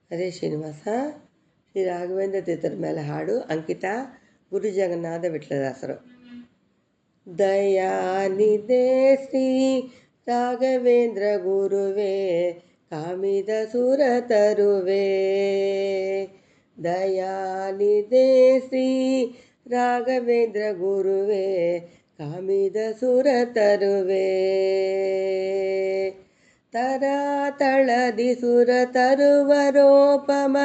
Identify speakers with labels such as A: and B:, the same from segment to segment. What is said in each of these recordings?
A: ಹರೇ ಶ್ರೀನಿವಾಸ. ಶ್ರೀ ರಾಘವೇಂದ್ರ ತೀರ್ಥರ ಮೇಲೆ ಹಾಡು. ಅಂಕಿತ ಗುರು ಜಗನ್ನಾಥ ವಿಠಲದಾಸರು. ದಯಾನಿಧೆ ಶ್ರೀ ರಾಘವೇಂದ್ರ ಗುರುವೇ, ಕಾಮಿದ ಸುರ ತರುವೆ. ದಯಾನಿಧೆ ಶ್ರೀ ರಾಘವೇಂದ್ರ ಗುರುವೇ, ಕಾಮಿದ ಸುರ ತರುವೆ. ತರಾತಳದಿ ಸುರ ತರುವರೋಪಮ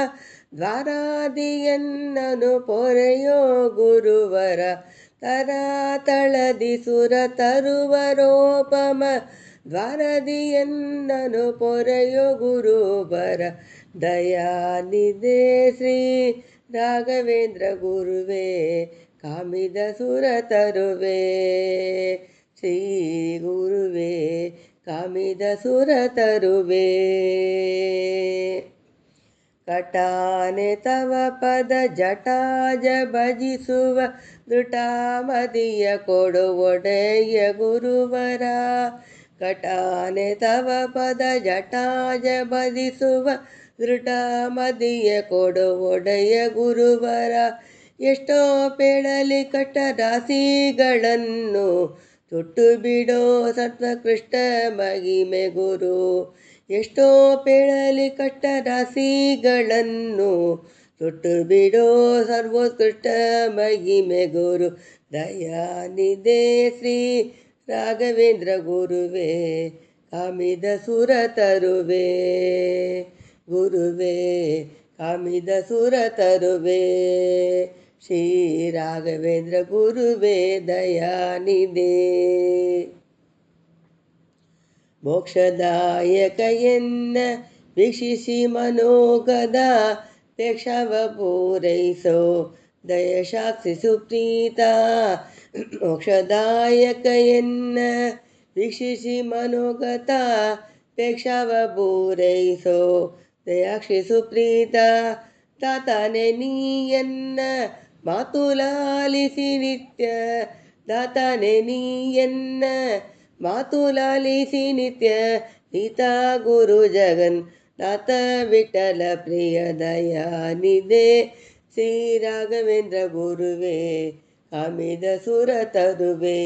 A: ದ್ವಾರಾದಿಯನ್ನನು ಪೊರೆಯೋ ಗುರುವರ. ತರಾತಳದಿ ಸುರ ತರುವರೋಪಮ ದ್ವಾರದಿಯನ್ನನು ಪೊರೆಯೋ ಗುರುವರ. ದಯಾನಿಧೆ ಶ್ರೀ ರಾಘವೇಂದ್ರ ಗುರುವೇ, ಕಾಮಿದ ಸುರ ತರುವೆ. ಶ್ರೀ ಗುರುವೇ, ಕಾಮಿದ ಸುರ ತರುವೆ. ಕಟಾನೆ ತವ ಪದ ಜಟಾಜ ಭಜಿಸುವ ದೃಢಮತಿಯ ಕೊಡು ಒಡೆಯ ಗುರುವರ. ಕಟಾನೆ ತವ ಪದ ಜಟಾಜ ಭಜಿಸುವ ದೃಢಮತಿಯ ಕೊಡು ಒಡೆಯ ಗುರುವರ. ಎಷ್ಟೋ ಪೇಳಲಿ ಕಟ್ಟ ರಾಶಿಗಳನ್ನು ತೊಟ್ಟು ಬಿಡೋ ಸತ್ವಕೃಷ್ಣ ಮಹಿಮೆ ಗುರು. ಎಷ್ಟೋ ಪೇಳಲಿ ಕಟ್ಟ ರಾಶಿಗಳನ್ನು ತೊಟ್ಟು ಬಿಡೋ ಸರ್ವೋತ್ಕೃಷ್ಟ ಮಹಿಮೆ ಗುರು. ದಯಾನಿಧೆ ಶ್ರೀ ರಾಘವೇಂದ್ರ ಗುರುವೇ, ಕಾಮಿದ ಸುರ ತರುವೆ. ಗುರುವೇ, ಕಾಮಿದ ಸುರ ತರುವೆ. ಶ್ರೀ ರಾಘವೇಂದ್ರ ಗುರುವೇ, ದಯಾನಿಧೆ. ಮೋಕ್ಷದಾಯಕ ಎನ್ನ ವೀಕ್ಷಿಸಿ ಮನೋಗದ ಪೇಕ್ಷವ ಪೂರೈಸೋ ದಯಸಾಕ್ಷಿ ಸುಪ್ರೀತ. ಮೋಕ್ಷದಾಯಕ ಎನ್ನ ವೀಕ್ಷಿಸಿ ಮನೋಗತ ಪೇಕ್ಷವ ಪೂರೈಸೋ ದಯಾಕ್ಷಿ ಸುಪ್ರೀತ. ದಾತಾನೆ ನೀಯನ್ನ ಮಾತುಲಾಲಿಸಿ ನಿತ್ಯ. ದಾತಾನೆ ನೀಯನ್ನ ಮಾತುಲಾಲಿಸಿ ನಿತ್ಯ. ನೀತ ಗುರು ಜಗನ್ನಾಥ ವಿಠಲ ಪ್ರಿಯ. ದಯಾನಿಧೆ ಶ್ರೀ ರಾಘವೇಂದ್ರ ಗುರುವೇ, ಕಾಮಿದ ಸುರ ತರುವೆ.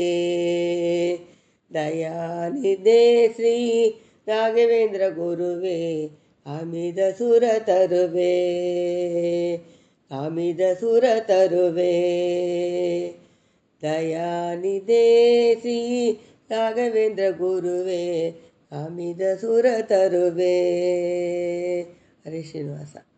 A: ದಯಾನಿಧೆ ಶ್ರೀ ರಾಘವೇಂದ್ರ ಗುರುವೇ, ಕಾಮಿದ ಸುರ ತರುವೆ. ಕಾಮಿದ ಸುರ ತರುವೆ. ದಯಾನಿಧೆ ಶ್ರೀ ರಾಘವೇಂದ್ರ ಗುರುವೇ, ಕಾಮಿದ ಸುರ ತರುವೆ. ಹರೇ ಶ್ರೀನಿವಾಸ.